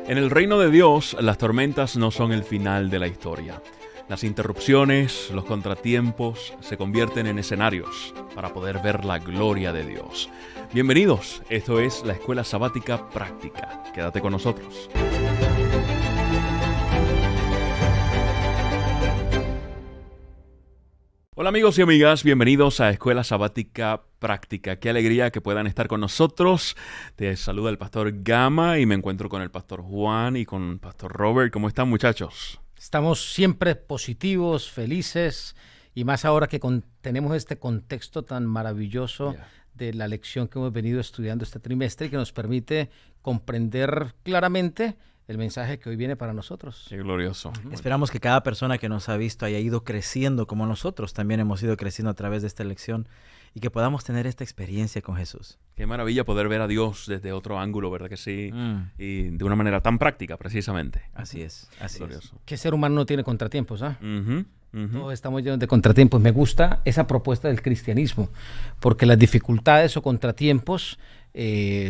En el reino de Dios, las tormentas no son el final de la historia. Las interrupciones, los contratiempos se convierten en escenarios para poder ver la gloria de Dios. Bienvenidos, esto es la Escuela Sabática Práctica. Quédate con nosotros. Hola amigos y amigas, bienvenidos a Escuela Sabática Práctica. Qué alegría que puedan estar con nosotros. Te saluda el pastor Gama y me encuentro con el pastor Juan y con el pastor Robert. ¿Cómo están, muchachos? Estamos siempre positivos, felices y más ahora que tenemos este contexto tan maravilloso de la lección que hemos venido estudiando este trimestre y que nos permite comprender claramente el mensaje que hoy viene para nosotros. Qué glorioso. Esperamos que cada persona que nos ha visto haya ido creciendo como nosotros también hemos ido creciendo a través de esta lección y que podamos tener esta experiencia con Jesús. Qué maravilla poder ver a Dios desde otro ángulo, ¿verdad que sí? Y de una manera tan práctica, precisamente. Así es, así es. ¿Qué ser humano no tiene contratiempos? Uh-huh. Todos estamos llenos de contratiempos. Me gusta esa propuesta del cristianismo, porque las dificultades o contratiempos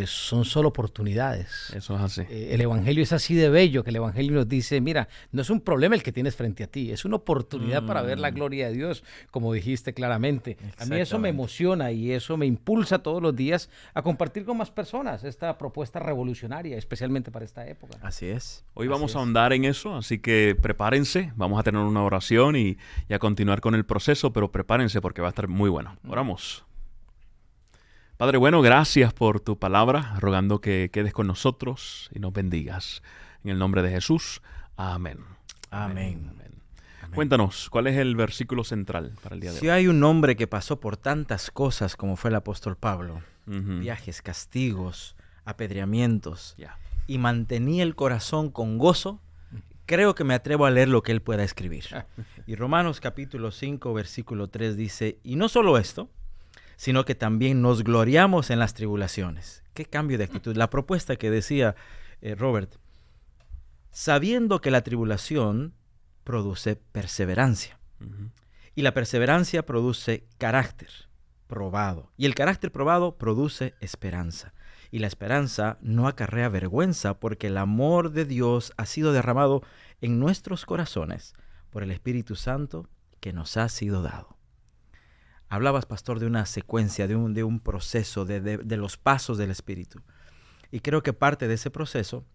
son solo oportunidades. Eso es así. El evangelio es así de bello, que el evangelio nos dice, mira, no es un problema el que tienes frente a ti, es una oportunidad para ver la gloria de Dios, como dijiste claramente. A mí eso me emociona y eso me impulsa todos los días a compartir con más personas esta propuesta revolucionaria, especialmente para esta época. Así es. Hoy vamos a ahondar en eso, así que prepárense, vamos a tener una oración y a continuar con el proceso, pero prepárense porque va a estar muy bueno. Oramos. Padre bueno, gracias por tu palabra, rogando que quedes con nosotros y nos bendigas. En el nombre de Jesús, amén. Amén. Cuéntanos, ¿cuál es el versículo central para el día de hoy? Si hay un hombre que pasó por tantas cosas como fue el apóstol Pablo, viajes, castigos, apedreamientos, y mantenía el corazón con gozo, creo que me atrevo a leer lo que él pueda escribir. Y Romanos capítulo 5, versículo 3 dice, y no solo esto, sino que también nos gloriamos en las tribulaciones. Qué cambio de actitud. La propuesta que decía Robert, sabiendo que la tribulación produce perseverancia. Y la perseverancia produce carácter probado. Y el carácter probado produce esperanza. Y la esperanza no acarrea vergüenza porque el amor de Dios ha sido derramado en nuestros corazones por el Espíritu Santo que nos ha sido dado. Hablabas, pastor, de una secuencia, de un proceso, de los pasos del Espíritu. Y creo que parte de ese proceso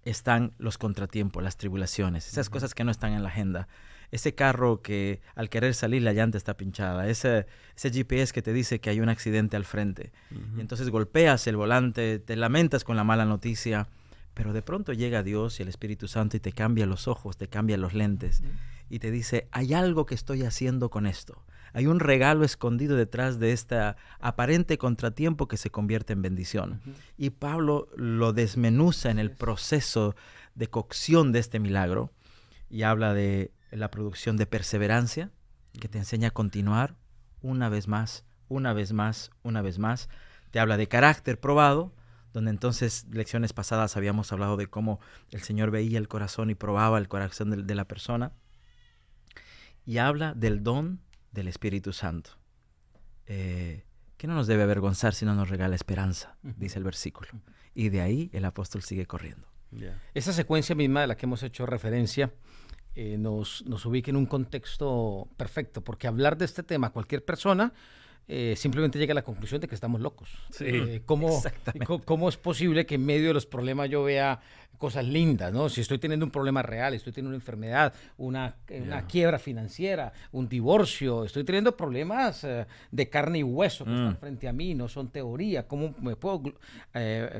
están los contratiempos, las tribulaciones, esas cosas que no están en la agenda. Ese carro que al querer salir la llanta está pinchada, ese GPS que te dice que hay un accidente al frente. Y entonces golpeas el volante, te lamentas con la mala noticia, pero de pronto llega Dios y el Espíritu Santo y te cambia los ojos, te cambia los lentes y te dice, hay algo que estoy haciendo con esto. Hay un regalo escondido detrás de este aparente contratiempo que se convierte en bendición. Y Pablo lo desmenuza en el proceso de cocción de este milagro y habla de la producción de perseverancia que te enseña a continuar una vez más, una vez más, una vez más. Te habla de carácter probado, donde entonces lecciones pasadas habíamos hablado de cómo el Señor veía el corazón y probaba el corazón de la persona. Y habla del don del Espíritu Santo, que no nos debe avergonzar si no nos regala esperanza, dice el versículo. Y de ahí el apóstol sigue corriendo. Esa secuencia misma de la que hemos hecho referencia nos ubica en un contexto perfecto, porque hablar de este tema a cualquier persona simplemente llega a la conclusión de que estamos locos. Sí, ¿Cómo es posible que en medio de los problemas yo vea cosas lindas, ¿no? Si estoy teniendo un problema real, estoy teniendo una enfermedad, una quiebra financiera, un divorcio, estoy teniendo problemas de carne y hueso que están frente a mí, no son teoría. ¿Cómo me puedo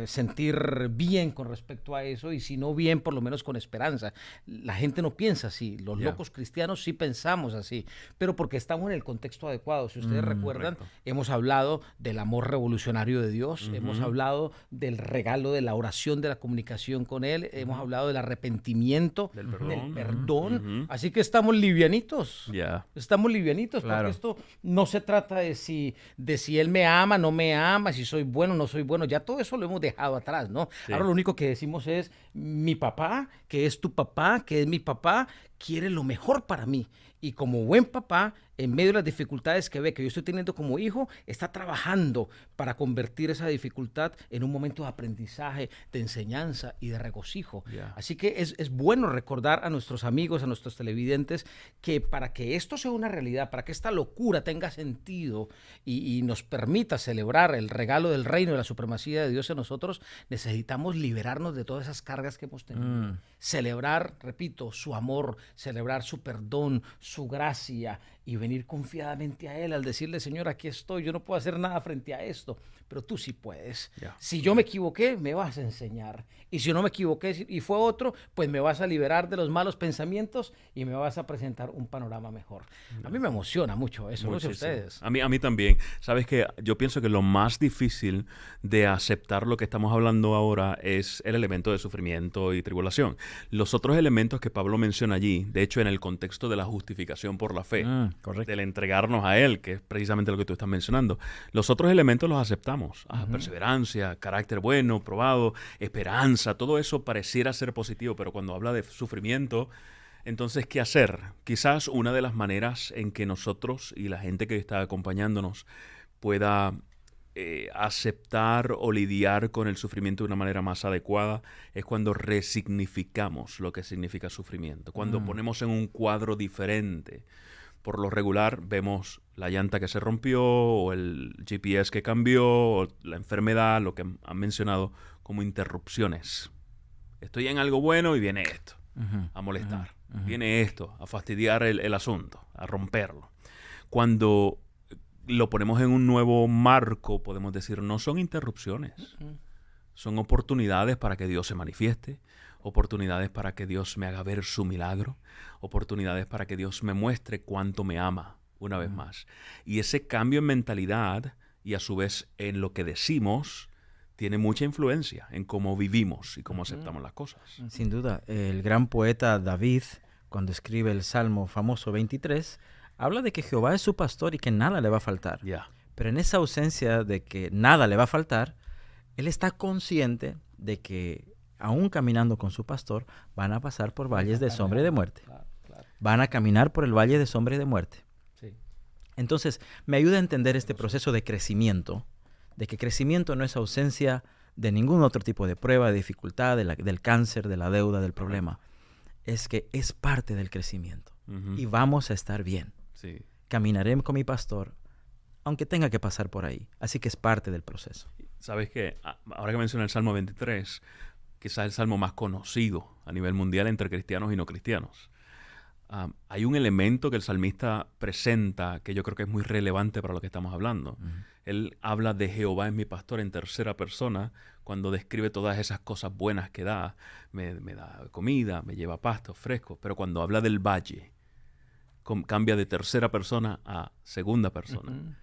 sentir bien con respecto a eso? Y si no bien, por lo menos con esperanza. La gente no piensa así, los locos cristianos sí pensamos así, pero porque estamos en el contexto adecuado. Si ustedes recuerdan, hemos hablado del amor revolucionario de Dios, hemos hablado del regalo de la oración, de la comunicación con Él, hemos hablado del arrepentimiento, del perdón. Así que estamos livianitos. Estamos livianitos, porque esto no se trata de si Él me ama, no me ama, si soy bueno, no soy bueno. Ya todo eso lo hemos dejado atrás, ¿no? Ahora lo único que decimos es mi papá, que es tu papá, que es mi papá, quiere lo mejor para mí. Y como buen papá, en medio de las dificultades que ve que yo estoy teniendo como hijo, está trabajando para convertir esa dificultad en un momento de aprendizaje, de enseñanza y de regocijo. Yeah. Así que es bueno recordar a nuestros amigos, a nuestros televidentes, que para que esto sea una realidad, para que esta locura tenga sentido y nos permita celebrar el regalo del reino y la supremacía de Dios en nosotros, necesitamos liberarnos de todas esas cargas que hemos tenido. Celebrar, repito, su amor, celebrar su perdón, su gracia y venir confiadamente a Él al decirle, Señor, aquí estoy, yo no puedo hacer nada frente a esto, pero tú sí puedes. Yeah. Si yo me equivoqué, me vas a enseñar. Y si no me equivoqué y fue otro, pues me vas a liberar de los malos pensamientos y me vas a presentar un panorama mejor. A mí me emociona mucho eso, no sé ustedes. A mí también. Sabes que yo pienso que lo más difícil de aceptar lo que estamos hablando ahora es el elemento de sufrimiento y tribulación. Los otros elementos que Pablo menciona allí, de hecho en el contexto de la justificación por la fe, correcto, del entregarnos a Él, que es precisamente lo que tú estás mencionando, los otros elementos los aceptamos. Perseverancia, carácter bueno, probado, esperanza, todo eso pareciera ser positivo, pero cuando habla de sufrimiento, entonces, ¿qué hacer? Quizás una de las maneras en que nosotros y la gente que está acompañándonos pueda aceptar o lidiar con el sufrimiento de una manera más adecuada es cuando resignificamos lo que significa sufrimiento, cuando ponemos en un cuadro diferente. Por lo regular vemos la llanta que se rompió o el GPS que cambió o la enfermedad, lo que han mencionado como interrupciones. Estoy en algo bueno y viene esto a molestar. Viene esto a fastidiar el asunto, a romperlo. Cuando lo ponemos en un nuevo marco, podemos decir, no son interrupciones. Son oportunidades para que Dios se manifieste, oportunidades para que Dios me haga ver su milagro, oportunidades para que Dios me muestre cuánto me ama una vez más. Y ese cambio en mentalidad y a su vez en lo que decimos tiene mucha influencia en cómo vivimos y cómo aceptamos las cosas. Sin duda, el gran poeta David, cuando escribe el Salmo famoso 23, habla de que Jehová es su pastor y que nada le va a faltar. Yeah. Pero en esa ausencia de que nada le va a faltar, él está consciente de que aún caminando con su pastor, van a pasar por valles de sombra y de muerte. Claro. Van a caminar por el valle de sombra y de muerte. Sí. Entonces, me ayuda a entender este proceso de crecimiento, de que crecimiento no es ausencia de ningún otro tipo de prueba, de dificultad, del cáncer, de la deuda, del problema. Es que es parte del crecimiento. Y vamos a estar bien. Sí. Caminaré con mi pastor, aunque tenga que pasar por ahí. Así que es parte del proceso. ¿Sabes qué? Ahora que menciona el Salmo 23, quizás el salmo más conocido a nivel mundial entre cristianos y no cristianos. Hay un elemento que el salmista presenta que yo creo que es muy relevante para lo que estamos hablando. Él habla de Jehová es mi pastor en tercera persona cuando describe todas esas cosas buenas que da. Me da comida, me lleva pastos frescos. Pero cuando habla del valle, cambia de tercera persona a segunda persona.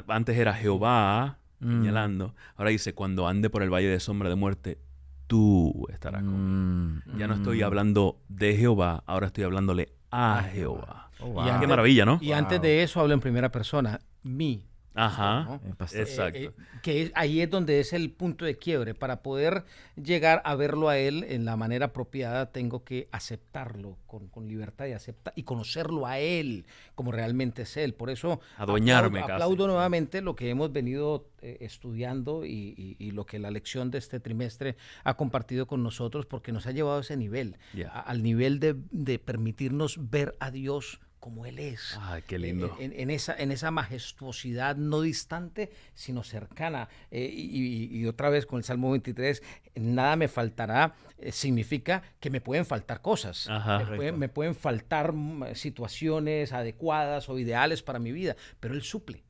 Antes era Jehová, señalando. Ahora dice, cuando ande por el valle de sombra de muerte, tú estarás conmigo. Ya no estoy hablando de Jehová, ahora estoy hablándole a Jehová. Oh, wow. Qué maravilla, ¿no? Y antes de eso hablo en primera persona, mi. Ajá, ¿no? exacto. Ahí es donde es el punto de quiebre. Para poder llegar a verlo a él en la manera apropiada, tengo que aceptarlo con libertad y conocerlo a él como realmente es él. Por eso adueñarme aplaudo nuevamente lo que hemos venido estudiando y lo que la lección de este trimestre ha compartido con nosotros, porque nos ha llevado a ese nivel, al nivel de permitirnos ver a Dios como Él es. Ay, qué lindo. En esa majestuosidad no distante, sino cercana. Y otra vez con el Salmo 23, nada me faltará, significa que me pueden faltar cosas. Me pueden faltar situaciones adecuadas o ideales para mi vida, pero Él suple.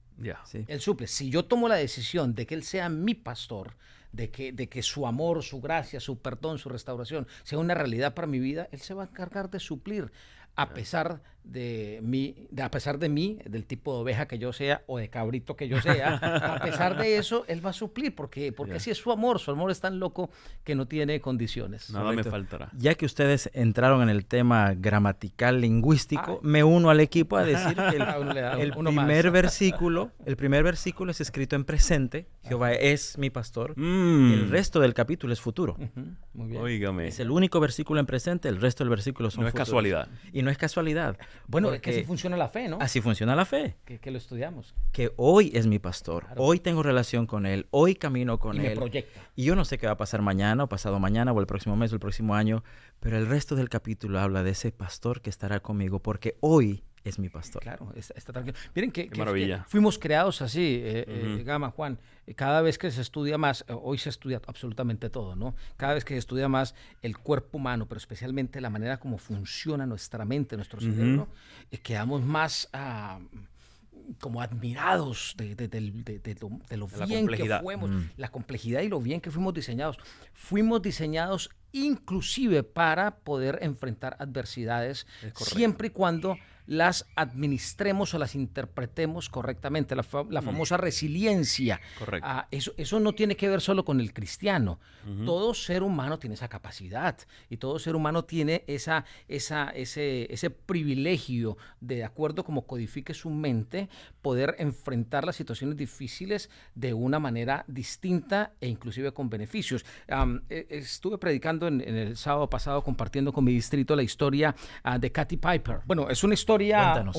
Sí. Él suple. Si yo tomo la decisión de que Él sea mi pastor, de que su amor, su gracia, su perdón, su restauración sea una realidad para mi vida, Él se va a encargar de suplir a pesar de mí, del tipo de oveja que yo sea o de cabrito que yo sea, a pesar de eso, Él va a suplir, porque así es su amor es tan loco que no tiene condiciones. Nada me faltará. Ya que ustedes entraron en el tema gramatical lingüístico, me uno al equipo a decir que el primer versículo es escrito en presente, Jehová es mi pastor, el resto del capítulo es futuro. Muy bien. Óigame. Es el único versículo en presente, el resto del versículo son No es futuros. casualidad. Y no es casualidad. Bueno, es que así funciona la fe, ¿no? Así funciona la fe. Que lo estudiamos. Que hoy es mi pastor, Claro. hoy tengo relación con Él, hoy camino con Y Él. me proyecta. Y yo no sé qué va a pasar mañana o pasado mañana o el próximo mes o el próximo año, pero el resto del capítulo habla de ese pastor que estará conmigo porque hoy es mi pastor. Claro, está tranquilo. Miren que maravilla. fuimos creados así, Gama, Juan. Cada vez que se estudia más, hoy se estudia absolutamente todo, ¿no? Cada vez que se estudia más el cuerpo humano, pero especialmente la manera como funciona nuestra mente, nuestro cerebro, quedamos más como admirados de lo bien que fuimos, la complejidad y lo bien que fuimos diseñados. Fuimos diseñados inclusive para poder enfrentar adversidades siempre y cuando las administremos o las interpretemos correctamente, la famosa resiliencia. Correcto. Eso no tiene que ver solo con el cristiano. Todo ser humano tiene esa capacidad y todo ser humano tiene ese privilegio de acuerdo como codifique su mente, poder enfrentar las situaciones difíciles de una manera distinta e inclusive con beneficios. Estuve predicando en el sábado pasado compartiendo con mi distrito la historia de Katy Piper. Bueno, es una historia Cuéntanos.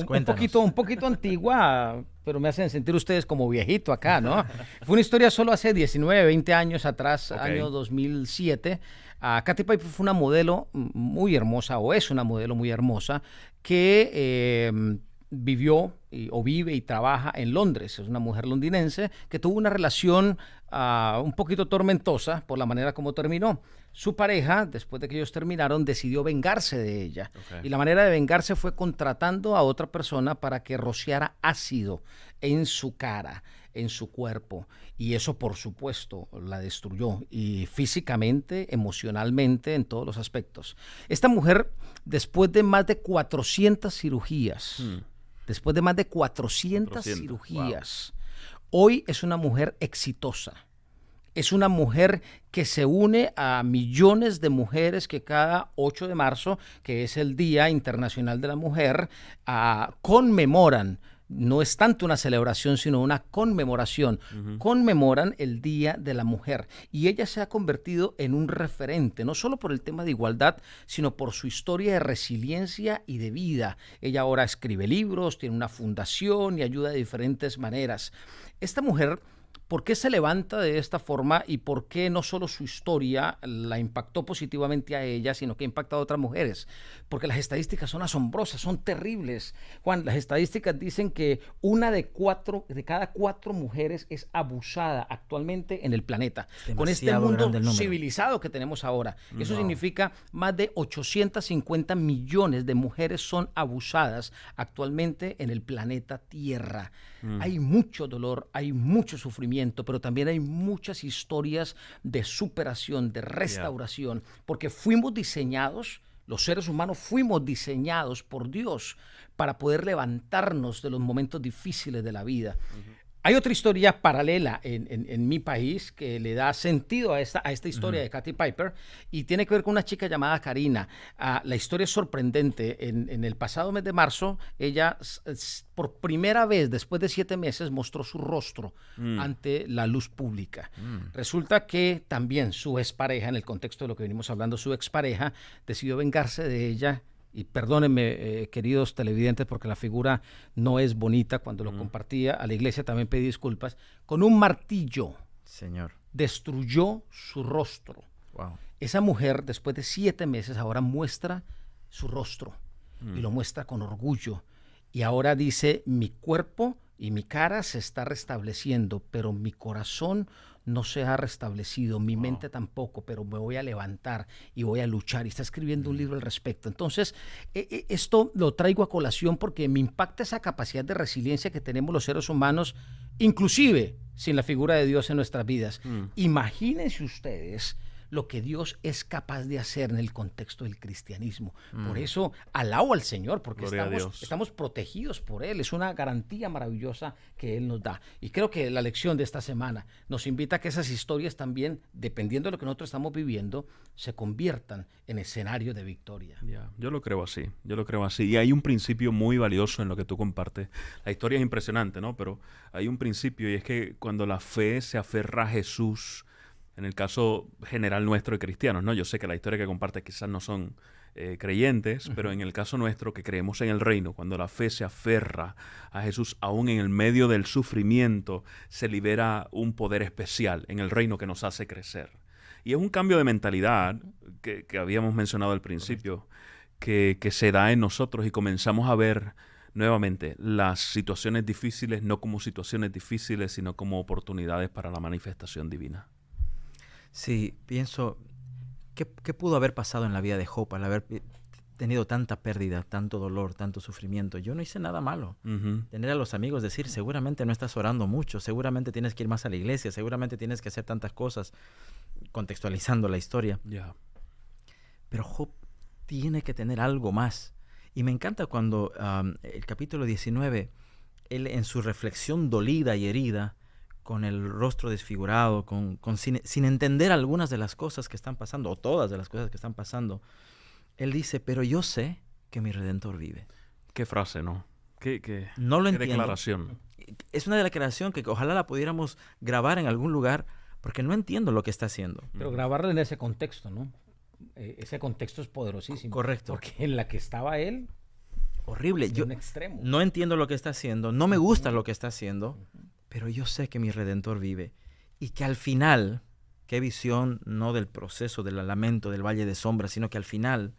un poquito antigua, pero me hacen sentir ustedes como viejito acá, ¿no? Fue una historia solo hace 19, 20 años atrás, año 2007. Katy Piper fue una modelo muy hermosa, o es una modelo muy hermosa, que vivió o vive y trabaja en Londres. Es una mujer londinense que tuvo una relación un poquito tormentosa por la manera como terminó. Su pareja, después de que ellos terminaron, decidió vengarse de ella. Y la manera de vengarse fue contratando a otra persona para que rociara ácido en su cara, en su cuerpo. Y eso, por supuesto, la destruyó. Y físicamente, emocionalmente, en todos los aspectos. Esta mujer, después de más de 400 cirugías, después de más de 400 cirugías, hoy es una mujer exitosa. Es una mujer que se une a millones de mujeres que cada 8 de marzo, que es el Día Internacional de la Mujer, conmemoran. No es tanto una celebración, sino una conmemoración. Conmemoran el Día de la Mujer. Y ella se ha convertido en un referente, no solo por el tema de igualdad, sino por su historia de resiliencia y de vida. Ella ahora escribe libros, tiene una fundación y ayuda de diferentes maneras. Esta mujer, ¿por qué se levanta de esta forma y por qué no solo su historia la impactó positivamente a ella, sino que ha impactado a otras mujeres? Porque las estadísticas son asombrosas, son terribles. Juan, las estadísticas dicen que una de cada cuatro mujeres es abusada actualmente en el planeta. Con este mundo civilizado que tenemos ahora. Eso significa más de 850 millones de mujeres son abusadas actualmente en el planeta Tierra. Hay mucho dolor, hay mucho sufrimiento, pero también hay muchas historias de superación, de restauración, porque fuimos diseñados, los seres humanos fuimos diseñados por Dios para poder levantarnos de los momentos difíciles de la vida. Hay otra historia paralela en mi país que le da sentido a esta historia de Katy Piper y tiene que ver con una chica llamada Karina. La historia es sorprendente. En el pasado mes de marzo, ella por primera vez después de 7 meses mostró su rostro ante la luz pública. Resulta que también su expareja, en el contexto de lo que venimos hablando, su expareja decidió vengarse de ella. Y perdónenme, queridos televidentes, porque la figura no es bonita. Cuando lo compartía a la iglesia también pedí disculpas. Con un martillo, Señor, destruyó su rostro. Wow. Esa mujer, después de 7 meses, ahora muestra su rostro y lo muestra con orgullo. Y ahora dice, mi cuerpo y mi cara se está restableciendo, pero mi corazón no se ha restablecido, mi mente tampoco, pero me voy a levantar y voy a luchar. Y está escribiendo un libro al respecto. Entonces, esto lo traigo a colación porque me impacta esa capacidad de resiliencia que tenemos los seres humanos, inclusive sin la figura de Dios en nuestras vidas. Imagínense ustedes lo que Dios es capaz de hacer en el contexto del cristianismo. Por eso alabo al Señor, porque estamos protegidos por Él. Es una garantía maravillosa que Él nos da. Y creo que la lección de esta semana nos invita a que esas historias también, dependiendo de lo que nosotros estamos viviendo, se conviertan en escenario de victoria. Yo lo creo así. Y hay un principio muy valioso en lo que tú compartes. La historia es impresionante, ¿no? Pero hay un principio, y es que cuando la fe se aferra a Jesús, en el caso general nuestro de cristianos, ¿no? Yo sé que la historia que compartes quizás no son creyentes, pero en el caso nuestro que creemos en el reino, cuando la fe se aferra a Jesús, aún en el medio del sufrimiento, se libera un poder especial en el reino que nos hace crecer. Y es un cambio de mentalidad que habíamos mencionado al principio, que se da en nosotros y comenzamos a ver nuevamente las situaciones difíciles no como situaciones difíciles, sino como oportunidades para la manifestación divina. Sí, pienso, ¿qué pudo haber pasado en la vida de Job al haber tenido tanta pérdida, tanto dolor, tanto sufrimiento? Yo no hice nada malo. Tener a los amigos decir, seguramente no estás orando mucho, seguramente tienes que ir más a la iglesia, seguramente tienes que hacer tantas cosas, contextualizando la historia. Pero Job tiene que tener algo más. Y me encanta cuando el capítulo 19, él en su reflexión dolida y herida, con el rostro desfigurado, sin entender algunas de las cosas que están pasando, o todas de las cosas que están pasando, él dice, pero yo sé que mi Redentor vive. Qué frase, ¿no? No lo qué entiendo. Declaración. Es una declaración que ojalá la pudiéramos grabar en algún lugar, porque no entiendo lo que está haciendo. Pero grabarla en ese contexto, ¿no? Ese contexto es poderosísimo. Correcto. Porque en la que estaba él, horrible. Yo un extremo. No entiendo lo que está haciendo, no me gusta lo que está haciendo, pero yo sé que mi Redentor vive. Y que al final, qué visión, no del proceso, del lamento, del valle de sombras, sino que al final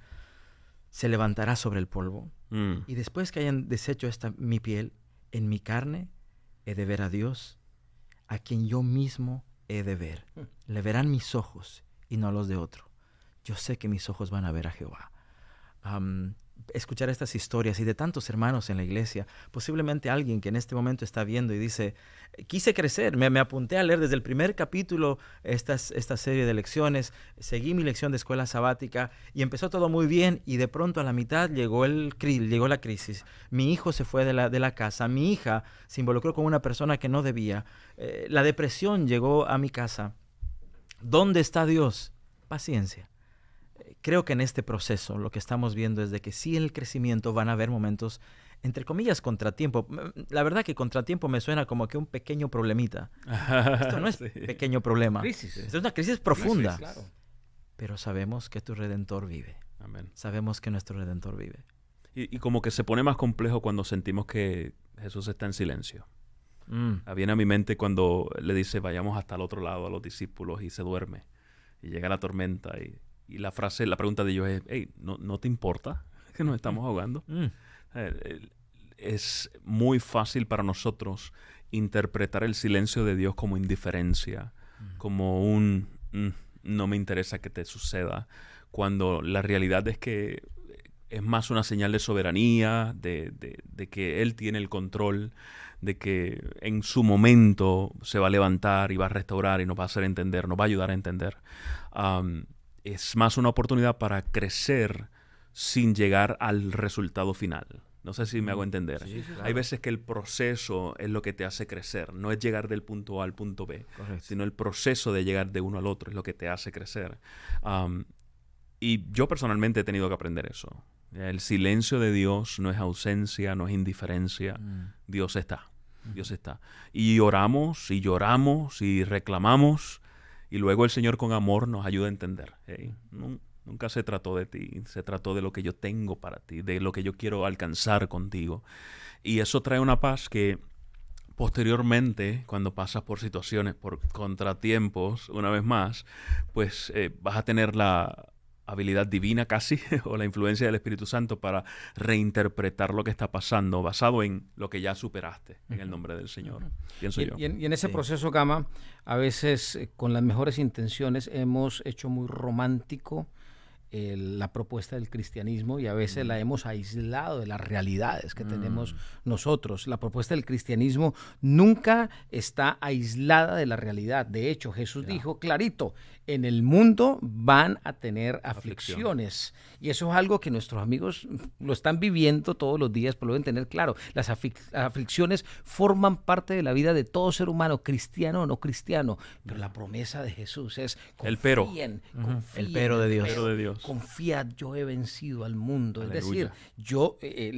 se levantará sobre el polvo. Y después que hayan deshecho mi piel, en mi carne he de ver a Dios, a quien yo mismo he de ver. Le verán mis ojos y no los de otro. Yo sé que mis ojos van a ver a Jehová. Escuchar estas historias y de tantos hermanos en la iglesia, posiblemente alguien que en este momento está viendo y dice, quise crecer, me apunté a leer desde el primer capítulo esta serie de lecciones, seguí mi lección de escuela sabática y empezó todo muy bien y de pronto a la mitad llegó la crisis. Mi hijo se fue de la casa, mi hija se involucró con una persona que no debía, la depresión llegó a mi casa. ¿Dónde está Dios? Paciencia. Creo que en este proceso lo que estamos viendo es de que sí en el crecimiento van a haber momentos, entre comillas, contratiempo. La verdad que contratiempo me suena como que un pequeño problemita. Esto no es pequeño problema. Crisis. Esto es una crisis profunda. Crisis, claro. Pero sabemos que tu Redentor vive. Amén. Sabemos que nuestro Redentor vive. Y como que se pone más complejo cuando sentimos que Jesús está en silencio. Viene a mi mente cuando le dice, vayamos hasta el otro lado a los discípulos y se duerme. Y llega la tormenta y la pregunta de ellos es, hey, ¿no te importa que nos estamos ahogando? Es muy fácil para nosotros interpretar el silencio de Dios como indiferencia, como no me interesa que te suceda, cuando la realidad es que es más una señal de soberanía, de que Él tiene el control, de que en su momento se va a levantar y va a restaurar y nos va a hacer entender, nos va a ayudar a entender. Es más una oportunidad para crecer sin llegar al resultado final. No sé si me hago entender. Sí, claro. Hay veces que el proceso es lo que te hace crecer. No es llegar del punto A al punto B, correcto, sino el proceso de llegar de uno al otro es lo que te hace crecer. Y yo personalmente he tenido que aprender eso. El silencio de Dios no es ausencia, no es indiferencia. Dios está. Dios está. Y oramos y lloramos y reclamamos. Y luego el Señor con amor nos ayuda a entender. Hey, nunca se trató de ti, se trató de lo que yo tengo para ti, de lo que yo quiero alcanzar contigo. Y eso trae una paz que posteriormente, cuando pasas por situaciones, por contratiempos, una vez más, pues vas a tener la habilidad divina casi, o la influencia del Espíritu Santo para reinterpretar lo que está pasando basado en lo que ya superaste en el nombre del Señor, pienso yo. Y en ese proceso, Gama, a veces con las mejores intenciones hemos hecho muy romántico la propuesta del cristianismo y a veces la hemos aislado de las realidades que tenemos nosotros. La propuesta del cristianismo nunca está aislada de la realidad. De hecho, Jesús dijo clarito, en el mundo van a tener aflicciones. Y eso es algo que nuestros amigos lo están viviendo todos los días, pero lo deben tener claro. Las aflicciones forman parte de la vida de todo ser humano, cristiano o no cristiano. Pero la promesa de Jesús es, confíen, confíen, el pero de Dios. Confiad, yo he vencido al mundo. Aleluya. Es decir,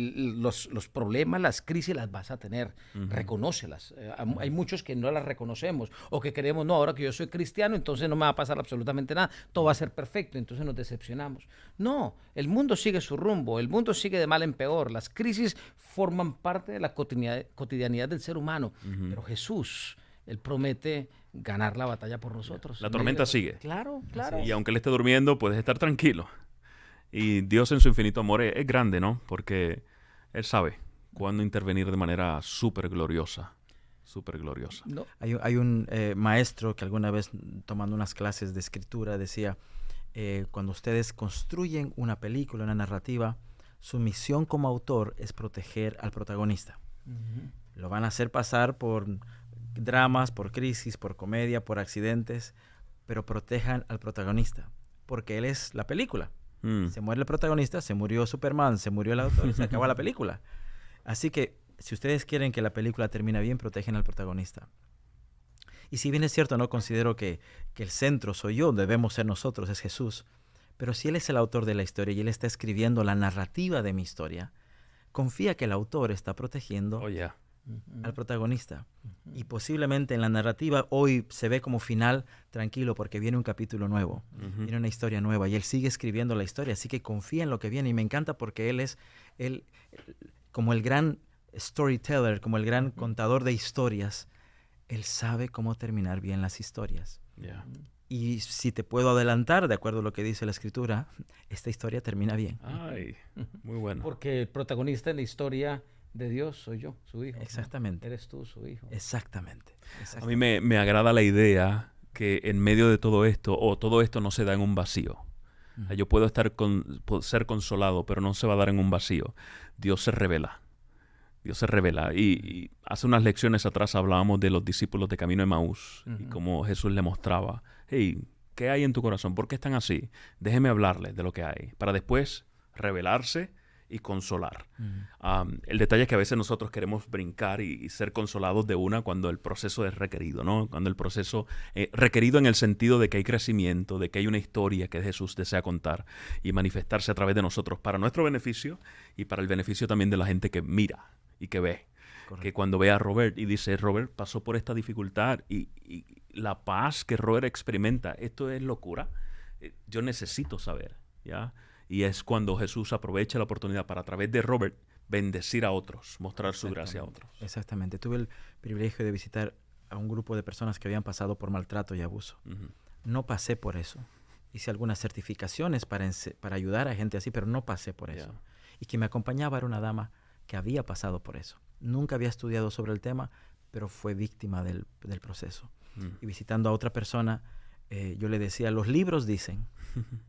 los problemas, las crisis las vas a tener. Reconócelas. Hay muchos que no las reconocemos o que creemos, no, ahora que yo soy cristiano, entonces no me va a pasar absolutamente nada, todo va a ser perfecto, entonces nos decepcionamos. No, el mundo sigue su rumbo, el mundo sigue de mal en peor, las crisis forman parte de la cotidianidad del ser humano, pero Jesús, Él promete ganar la batalla por nosotros. La tormenta sigue. Claro, claro. Y aunque Él esté durmiendo, puedes estar tranquilo. Y Dios en su infinito amor es grande, ¿no? Porque Él sabe cuándo intervenir de manera súper gloriosa. Súper gloriosa. No. Hay un maestro que alguna vez tomando unas clases de escritura decía, cuando ustedes construyen una película, una narrativa, su misión como autor es proteger al protagonista. Lo van a hacer pasar por dramas, por crisis, por comedia, por accidentes, pero protejan al protagonista, porque él es la película. Se muere el protagonista, se murió Superman, se murió el autor y se acaba la película. Así que si ustedes quieren que la película termine bien, protegen al protagonista. Y si bien es cierto, no considero que el centro soy yo, debemos ser nosotros, es Jesús. Pero si Él es el autor de la historia y Él está escribiendo la narrativa de mi historia, confía que el autor está protegiendo al protagonista. Y posiblemente en la narrativa hoy se ve como final tranquilo porque viene un capítulo nuevo, viene una historia nueva y Él sigue escribiendo la historia. Así que confía en lo que viene y me encanta porque Él es como el gran storyteller, como el gran contador de historias. Él sabe cómo terminar bien las historias. Y si te puedo adelantar, de acuerdo a lo que dice la Escritura, esta historia termina bien. Ay, muy bueno. Porque el protagonista en la historia de Dios soy yo, su hijo. Exactamente. ¿No? Eres tú, su hijo. Exactamente. A mí me agrada la idea que en medio de todo esto no se da en un vacío. Yo puedo ser consolado, pero no se va a dar en un vacío. Dios se revela. Dios se revela. Y hace unas lecciones atrás hablábamos de los discípulos de Camino de Emaús y cómo Jesús le mostraba, hey, ¿qué hay en tu corazón? ¿Por qué están así? Déjeme hablarles de lo que hay, para después revelarse y consolar. El detalle es que a veces nosotros queremos brincar y ser consolados de una cuando el proceso es requerido, ¿no? Cuando el proceso requerido en el sentido de que hay crecimiento, de que hay una historia que Jesús desea contar y manifestarse a través de nosotros para nuestro beneficio y para el beneficio también de la gente que mira y que ve. Correcto. Que cuando ve a Robert y dice, Robert pasó por esta dificultad y la paz que Robert experimenta, esto es locura. Yo necesito saber, ¿ya? Y es cuando Jesús aprovecha la oportunidad para a través de Robert bendecir a otros, mostrar su gracia a otros. Exactamente. Tuve el privilegio de visitar a un grupo de personas que habían pasado por maltrato y abuso. No pasé por eso. Hice algunas certificaciones para ayudar a gente así, pero no pasé por eso. Y quien me acompañaba era una dama que había pasado por eso. Nunca había estudiado sobre el tema, pero fue víctima del proceso. Y visitando a otra persona, yo le decía, los libros dicen,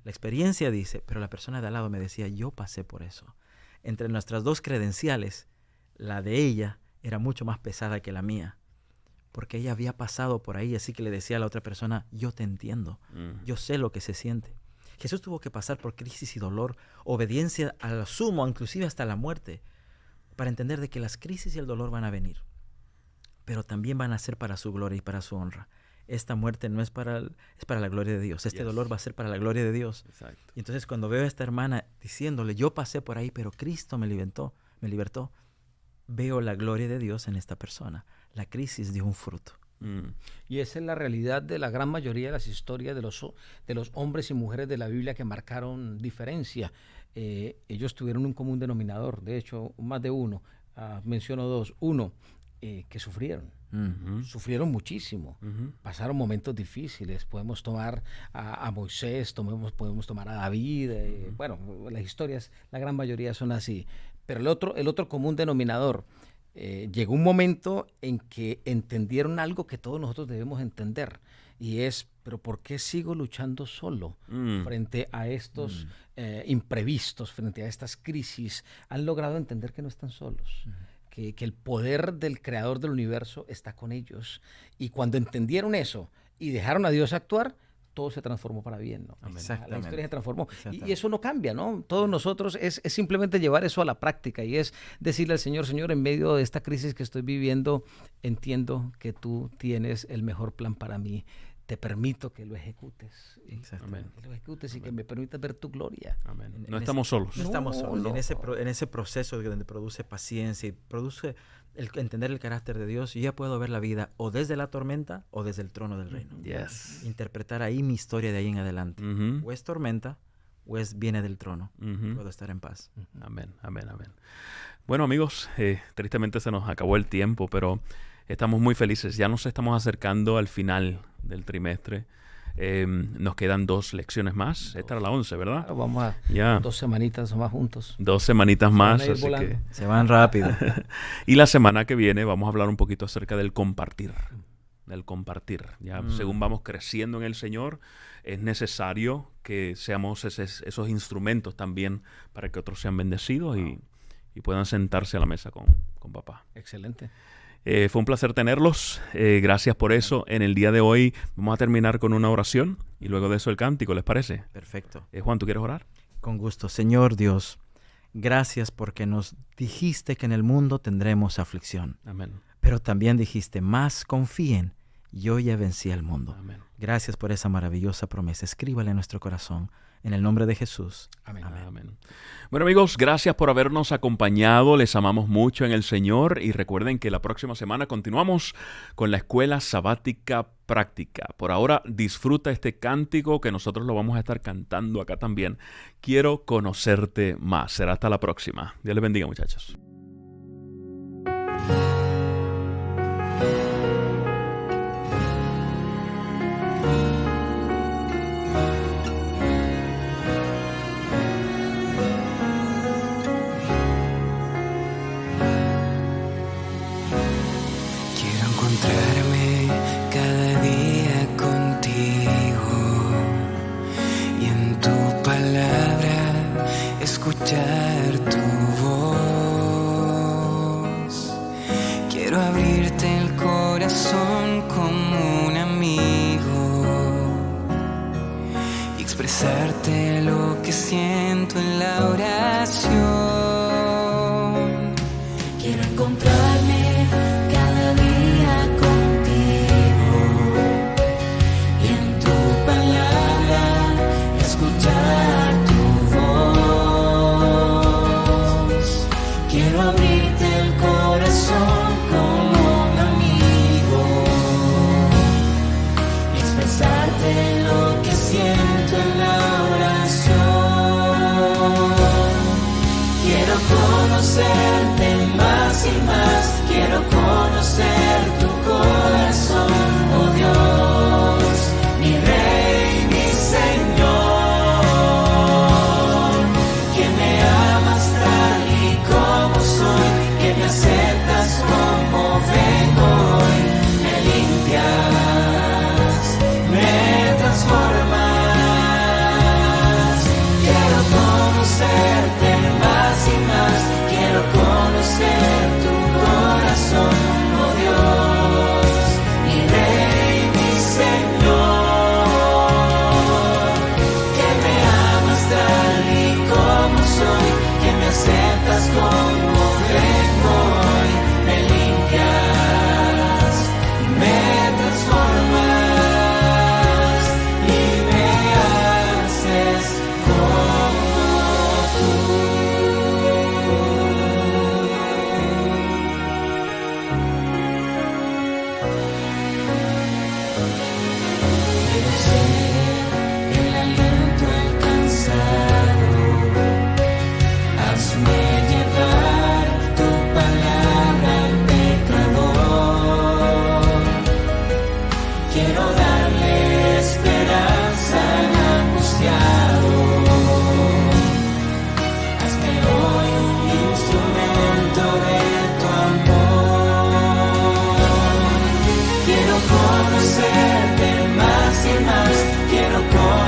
la experiencia dice, pero la persona de al lado me decía, yo pasé por eso. Entre nuestras dos credenciales, la de ella era mucho más pesada que la mía, porque ella había pasado por ahí, así que le decía a la otra persona, yo te entiendo, yo sé lo que se siente. Jesús tuvo que pasar por crisis y dolor, obediencia al sumo, inclusive hasta la muerte, para entender de que las crisis y el dolor van a venir, pero también van a ser para su gloria y para su honra. Esta muerte no es es para la gloria de Dios. Este dolor va a ser para la gloria de Dios. Exacto. Y entonces cuando veo a esta hermana diciéndole, yo pasé por ahí, pero Cristo me libertó, veo la gloria de Dios en esta persona. La crisis dio un fruto. Y esa es la realidad de la gran mayoría de las historias de los hombres y mujeres de la Biblia que marcaron diferencia. Ellos tuvieron un común denominador, de hecho, más de uno. Menciono dos. Uno, que sufrieron. Sufrieron muchísimo. Pasaron momentos difíciles. Podemos tomar a Moisés, podemos tomar a David. Bueno, las historias, la gran mayoría son así. Pero el otro común denominador, llegó un momento en que entendieron algo que todos nosotros debemos entender, y es pero ¿por qué sigo luchando solo frente a estos imprevistos, frente a estas crisis? Han logrado entender que no están solos, que el poder del creador del universo está con ellos. Y cuando entendieron eso y dejaron a Dios actuar, todo se transformó para bien, ¿no? La historia se transformó. Y eso no cambia, ¿no? Todos nosotros es simplemente llevar eso a la práctica y es decirle al Señor, Señor, en medio de esta crisis que estoy viviendo, entiendo que tú tienes el mejor plan para mí. Te permito que lo ejecutes. Que lo ejecutes y que me permitas ver tu gloria. Amén. No estamos solos. No estamos solos. En ese proceso donde produce paciencia y produce el entender el carácter de Dios, yo ya puedo ver la vida o desde la tormenta o desde el trono del reino. Yes. Interpretar ahí mi historia de ahí en adelante. O es tormenta o viene del trono. Puedo estar en paz. Amén, amén, amén. Bueno, amigos, tristemente se nos acabó el tiempo, pero estamos muy felices. Ya nos estamos acercando al final del trimestre. Nos quedan 2 lecciones más. Esta era la 11, ¿verdad? Claro, vamos a 2 semanitas más juntos. 2 semanitas más. Así que se van rápido. Y la semana que viene vamos a hablar un poquito acerca del compartir. Ya según vamos creciendo en el Señor, es necesario que seamos esos instrumentos también para que otros sean bendecidos y puedan sentarse a la mesa con papá. Excelente. Fue un placer tenerlos. Gracias por eso. En el día de hoy vamos a terminar con una oración y luego de eso el cántico, ¿les parece? Perfecto. Juan, ¿tú quieres orar? Con gusto. Señor Dios, gracias porque nos dijiste que en el mundo tendremos aflicción. Amén. Pero también dijiste, más confíen, yo ya vencí al mundo. Amén. Gracias por esa maravillosa promesa. Escríbala en nuestro corazón. En el nombre de Jesús. Amén. Amén. Amén. Bueno, amigos, gracias por habernos acompañado. Les amamos mucho en el Señor y recuerden que la próxima semana continuamos con la Escuela Sabática Práctica. Por ahora, disfruta este cántico que nosotros lo vamos a estar cantando acá también. Quiero conocerte más. Será hasta la próxima. Dios les bendiga, muchachos. Encontrarme cada día contigo y en tu palabra escuchar tu voz. Quiero abrirte el corazón como un amigo y expresarte lo que siento en la oración. Quiero encontrarme cada día contigo y en tu palabra escuchar tu voz. Quiero abrirte el corazón como un amigo y expresarte lo que siento en la oración. Quiero conocerte más y más, quiero conocer tu corazón, oh Dios, mi Rey, mi Señor, que me amas tal y como soy, que me aceptas como vengo hoy, me limpias, me transformas. Quiero conocerte más y más, quiero conocerte.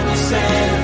conocer